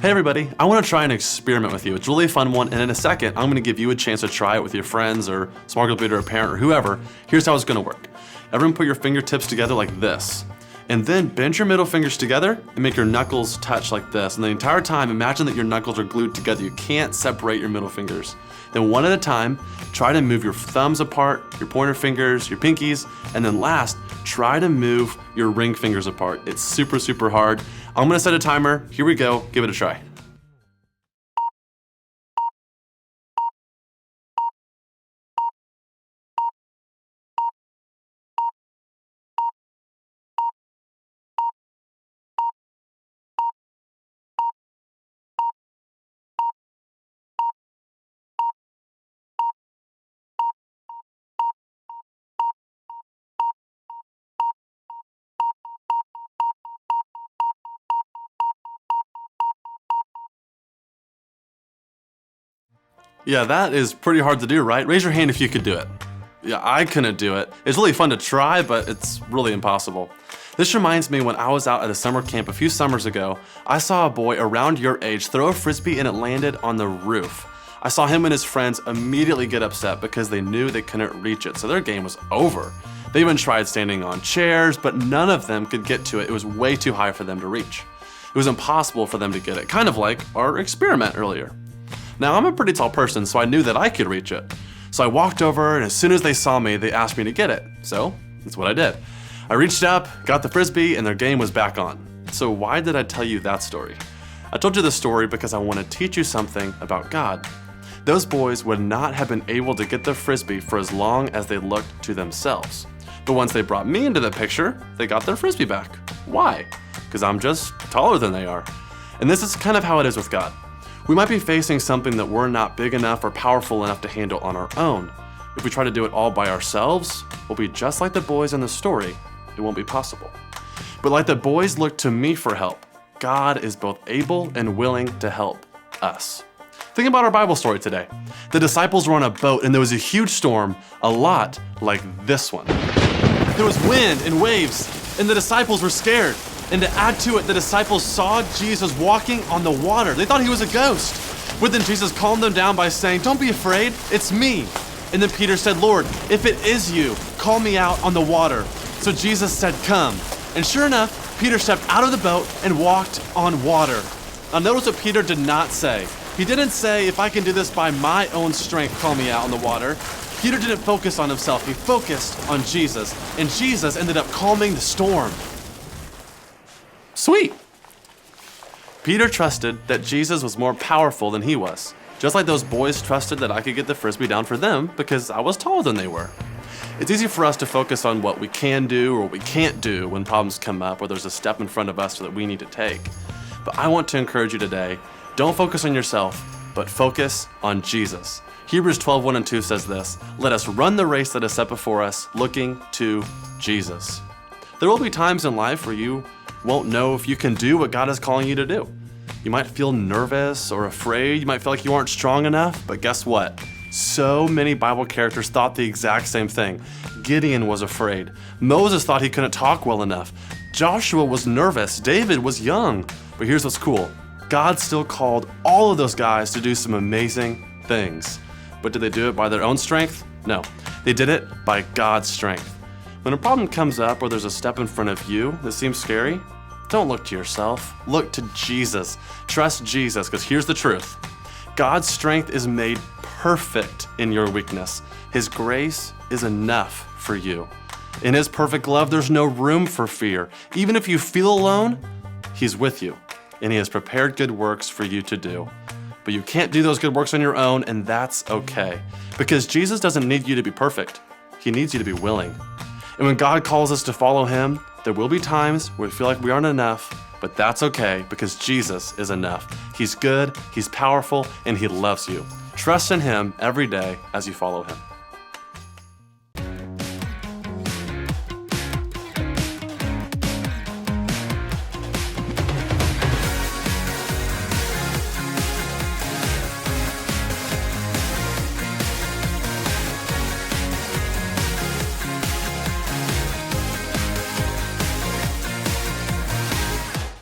Hey everybody, I want to try an experiment with you. It's a really fun one, and in a second, I'm going to give you a chance to try it with your friends or small group leader or parent or whoever. Here's how it's going to work. Everyone put your fingertips together like this, and then bend your middle fingers together and make your knuckles touch like this. And the entire time, imagine that your knuckles are glued together. You can't separate your middle fingers. Then one at a time, try to move your thumbs apart, your pointer fingers, your pinkies, and then last, try to move your ring fingers apart. It's super, super hard. I'm gonna set a timer. Here we go, give it a try. Yeah, that is pretty hard to do, right? Raise your hand if you could do it. Yeah, I couldn't do it. It's really fun to try, but it's really impossible. This reminds me when I was out at a summer camp a few summers ago, I saw a boy around your age throw a frisbee and it landed on the roof. I saw him and his friends immediately get upset because they knew they couldn't reach it, so their game was over. They even tried standing on chairs, but none of them could get to it. It was way too high for them to reach. It was impossible for them to get it, kind of like our experiment earlier. Now, I'm a pretty tall person, so I knew that I could reach it. So I walked over, and as soon as they saw me, they asked me to get it. So that's what I did. I reached up, got the frisbee, and their game was back on. So why did I tell you that story? I told you this story because I want to teach you something about God. Those boys would not have been able to get the frisbee for as long as they looked to themselves. But once they brought me into the picture, they got their frisbee back. Why? Because I'm just taller than they are. And this is kind of how it is with God. We might be facing something that we're not big enough or powerful enough to handle on our own. If we try to do it all by ourselves, we'll be just like the boys in the story. It won't be possible. But like the boys looked to me for help, God is both able and willing to help us. Think about our Bible story today. The disciples were on a boat and there was a huge storm, a lot like this one. There was wind and waves, and the disciples were scared. And to add to it, the disciples saw Jesus walking on the water. They thought he was a ghost. But then Jesus calmed them down by saying, "Don't be afraid, it's me." And then Peter said, "Lord, if it is you, call me out on the water." So Jesus said, "Come." And sure enough, Peter stepped out of the boat and walked on water. Now notice what Peter did not say. He didn't say, "If I can do this by my own strength, call me out on the water." Peter didn't focus on himself, he focused on Jesus. And Jesus ended up calming the storm. Sweet. Peter trusted that Jesus was more powerful than he was. Just like those boys trusted that I could get the frisbee down for them because I was taller than they were. It's easy for us to focus on what we can do or what we can't do when problems come up or there's a step in front of us that we need to take. But I want to encourage you today, don't focus on yourself, but focus on Jesus. Hebrews 12:1 and 2 says this, "Let us run the race that is set before us, looking to Jesus." There will be times in life where you won't know if you can do what God is calling you to do. You might feel nervous or afraid. You might feel like you aren't strong enough, but guess what? So many Bible characters thought the exact same thing. Gideon was afraid. Moses thought he couldn't talk well enough. Joshua was nervous. David was young. But here's what's cool. God still called all of those guys to do some amazing things. But did they do it by their own strength? No. They did it by God's strength. When a problem comes up or there's a step in front of you that seems scary, don't look to yourself. Look to Jesus. Trust Jesus, because here's the truth. God's strength is made perfect in your weakness. His grace is enough for you. In His perfect love, there's no room for fear. Even if you feel alone, He's with you, and He has prepared good works for you to do. But you can't do those good works on your own, and that's okay, because Jesus doesn't need you to be perfect. He needs you to be willing. And when God calls us to follow Him, there will be times where we feel like we aren't enough, but that's okay because Jesus is enough. He's good, He's powerful, and He loves you. Trust in Him every day as you follow Him.